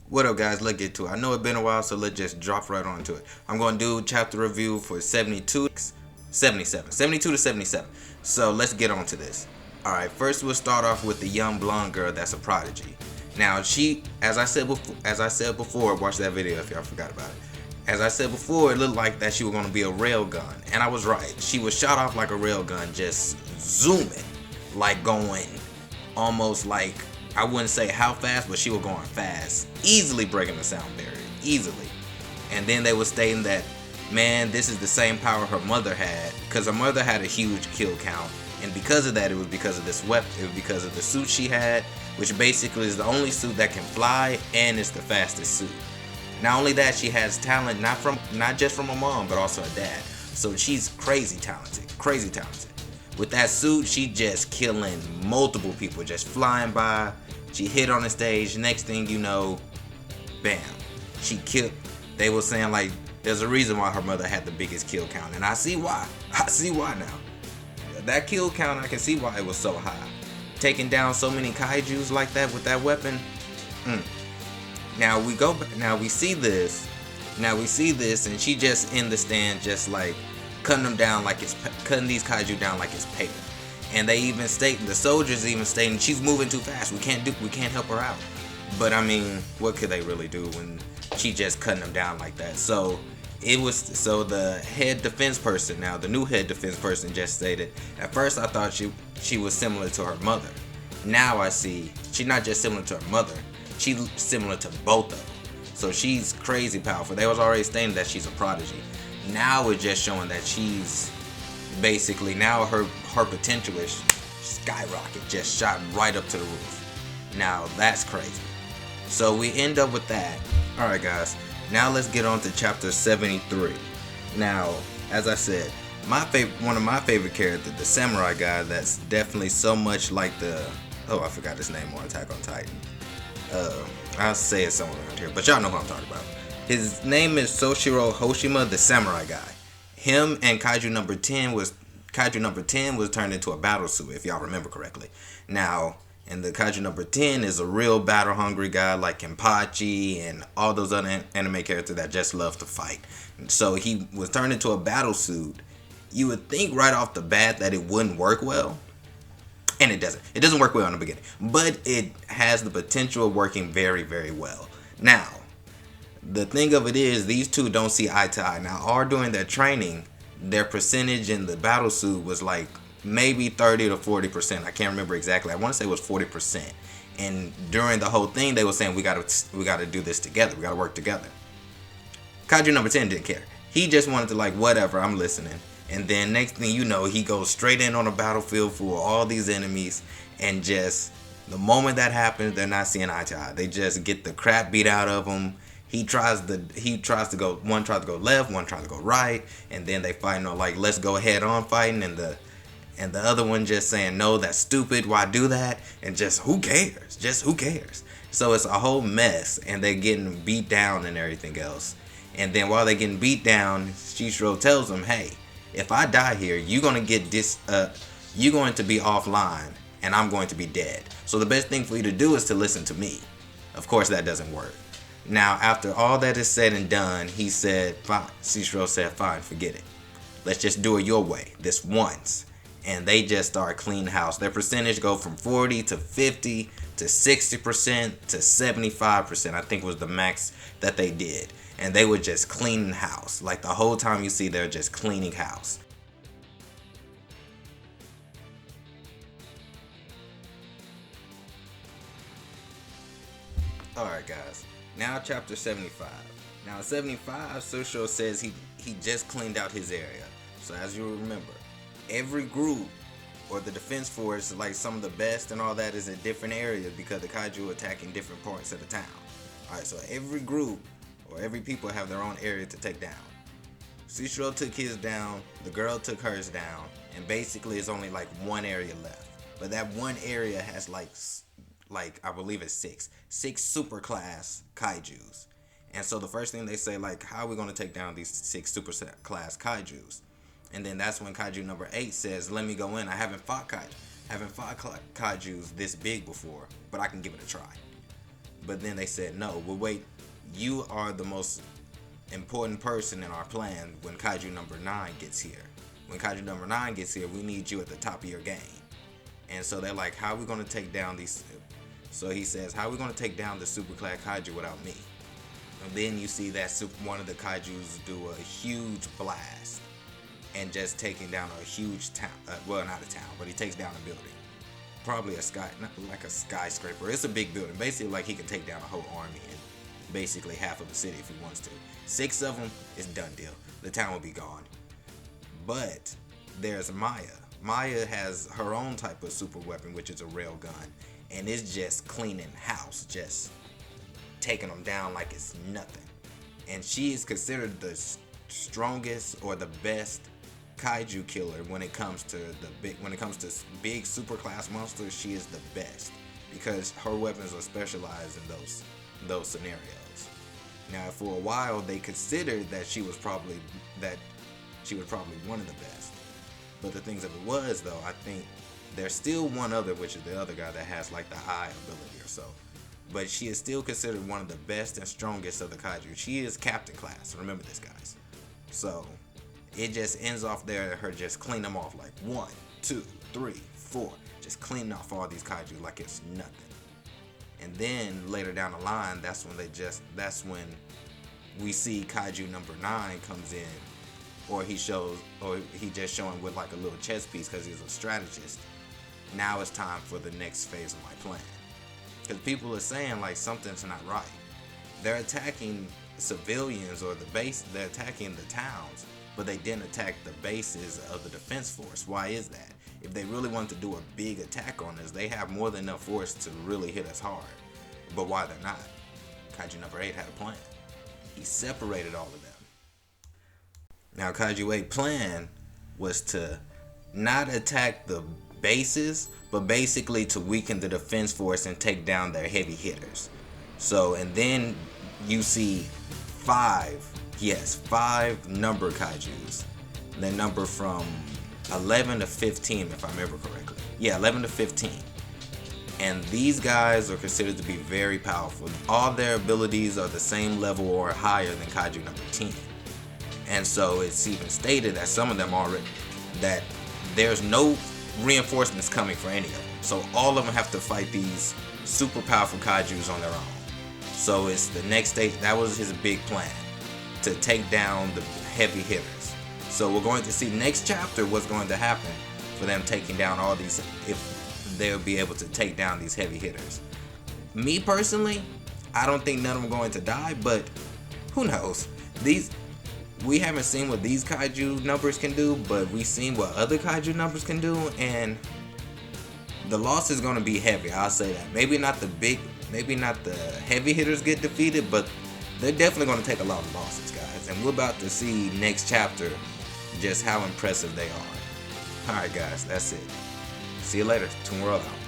What up, guys? Let's get to it. I know it's been a while, so let's just drop right on to it. I'm going to do chapter review for 72, 77, 72 to 77. So let's get on to this. Alright, first we'll start off with the young blonde girl that's a prodigy. Now, she, as I said before, watch that video if y'all forgot about it. As I said before, it looked like that she was going to be a railgun. And I was right. She was shot off like a railgun, just zooming. Like going almost like, I wouldn't say how fast, but she was going fast. Easily breaking the sound barrier. Easily. And then they were stating that, man, this is the same power her mother had. Because her mother had a huge kill count. And because of that, it was because of this weapon. It was because of the suit she had, which basically is the only suit that can fly, and it's the fastest suit. Not only that, she has talent not just from her mom, but also her dad. So she's crazy talented. Crazy talented. With that suit, she just killing multiple people, just flying by. She hit on the stage. Next thing you know, bam. She killed. They were saying like, there's a reason why her mother had the biggest kill count. And I see why. I see why now. That kill count, I can see why it was so high. Taking down so many kaijus like that with that weapon. Now we see this, and she just in the stand, just like cutting these kaiju down like it's paper. And they even stating, the soldiers even stating, she's moving too fast. We can't help her out. But I mean, what could they really do when she just cutting them down like that? So the head defense person, now the new head defense person, just stated, at first I thought she was similar to her mother. Now I see she's not just similar to her mother. She's similar to both of them. So she's crazy powerful. They was already stating that she's a prodigy. Now we're just showing that she's basically, now her potential is skyrocket, just shot right up to the roof. Now that's crazy. So we end up with that. Alright guys, now let's get on to chapter 73. Now, as I said, one of my favorite characters, the samurai guy, that's definitely so much like I forgot his name on Attack on Titan. I'll say it somewhere around here, but y'all know who I'm talking about. His name is Soshiro Hoshima, the samurai guy. Him and Kaiju number 10 was turned into a battle suit, if y'all remember correctly. Now, and the Kaiju number 10 is a real battle hungry guy like Kenpachi and all those other anime characters that just love to fight. So he was turned into a battle suit. You would think right off the bat that it wouldn't work well. And it doesn't. It doesn't work well in the beginning. But it has the potential of working very, very well. Now, the thing of it is, these two don't see eye to eye. Now, all during their training, their percentage in the battle suit was like maybe 30 to 40%. I can't remember exactly. I want to say it was 40%. And during the whole thing, they were saying we gotta do this together. We gotta work together. Kaiju number 10 didn't care. He just wanted to like, whatever, I'm listening. And then next thing you know, he goes straight in on a battlefield full of all these enemies, and just the moment that happens, they're not seeing eye to eye. They just get the crap beat out of him. One tries to go left, one tries to go right, and then they fighting on like, let's go head on fighting, and the other one just saying, no, that's stupid, why do that? And just who cares? So it's a whole mess, and they're getting beat down and everything else. And then while they're getting beat down, Shishiro tells them, hey, if I die here, you're going to be offline, and I'm going to be dead. So the best thing for you to do is to listen to me. Of course, that doesn't work. Now, after all that is said and done, he said, fine. Shishiro said, fine, forget it. Let's just do it your way, this once. And they just start clean house. Their percentage go from 40 to 50 to 60% to 75%, I think was the max that they did. And they were just cleaning house. Like the whole time you see they're just cleaning house. Alright guys, now chapter 75. Now 75, Sushiro says he just cleaned out his area. So as you remember, every group or the defense force, like some of the best and all that, is in different areas because the kaiju are attacking different parts of the town. Alright, so every group or every people have their own area to take down. Sushiro took his down, the girl took hers down, and basically it's only like one area left. But that one area has like I believe it's six super class kaijus. And so the first thing they say, like, how are we going to take down these 6 super class kaijus? And then that's when Kaiju number 8 says, let me go in. I haven't fought kaijus this big before, but I can give it a try. But then they said, no, well, wait, you are the most important person in our plan when Kaiju number 9 gets here. When Kaiju number 9 gets here, we need you at the top of your game. And so they're like, how are we going to take down these? So he says, how are we going to take down the superclass Kaiju without me? And then you see that one of the Kaijus do a huge blast and just taking down a huge town. Well, not a town, but he takes down a building. Probably not like a skyscraper. It's a big building. Basically, like he can take down a whole army and basically half of the city if he wants to. 6 of them is done deal. The town will be gone. But there's Maya. Maya has her own type of super weapon, which is a rail gun, and it's just cleaning house, just taking them down like it's nothing. And she is considered the strongest or the best Kaiju killer when it comes to big superclass monsters. She is the best because her weapons are specialized in those scenarios. Now, for a while, they considered that she was probably one of the best. But the things of it was, though, I think there's still one other, which is the other guy that has like the eye ability or so. But she is still considered one of the best and strongest of the Kaiju. She is Captain Class. Remember this, guys. So it just ends off there. Her just clean them off like 1, 2, 3, 4. Just cleaning off all these Kaiju like it's nothing. And then later down the line, that's when we see Kaiju number 9 comes in. Or he just showing with like a little chess piece because he's a strategist. Now it's time for the next phase of my plan. Because people are saying like something's not right. They're attacking civilians or the base. They're attacking the towns, but they didn't attack the bases of the defense force. Why is that? If they really want to do a big attack on us, they have more than enough force to really hit us hard. But why they're not? Kaiju number 8 had a plan. He separated all of them. Now, Kaiju 8 plan was to not attack the bases, but basically to weaken the defense force and take down their heavy hitters. So, and then you see 5 number Kaijus. They number from 11 to 15, if I remember correctly. Yeah, 11 to 15. And these guys are considered to be very powerful. All their abilities are the same level or higher than Kaiju number 10. And so it's even stated that some of them already, that there's no reinforcements coming for any of them. So all of them have to fight these super powerful Kaijus on their own. So it's the next stage. That was his big plan, to take down the heavy hitters. So we're going to see next chapter what's going to happen for them taking down all these, if they'll be able to take down these heavy hitters. Me personally, I don't think none of them are going to die, but who knows? We haven't seen what these Kaiju numbers can do, but we've seen what other Kaiju numbers can do, and the loss is going to be heavy. I'll say that. Maybe not the heavy hitters get defeated, but they're definitely going to take a lot of losses, guys. And we're about to see next chapter just how impressive they are. Alright, guys, that's it. See you later. Toon World out.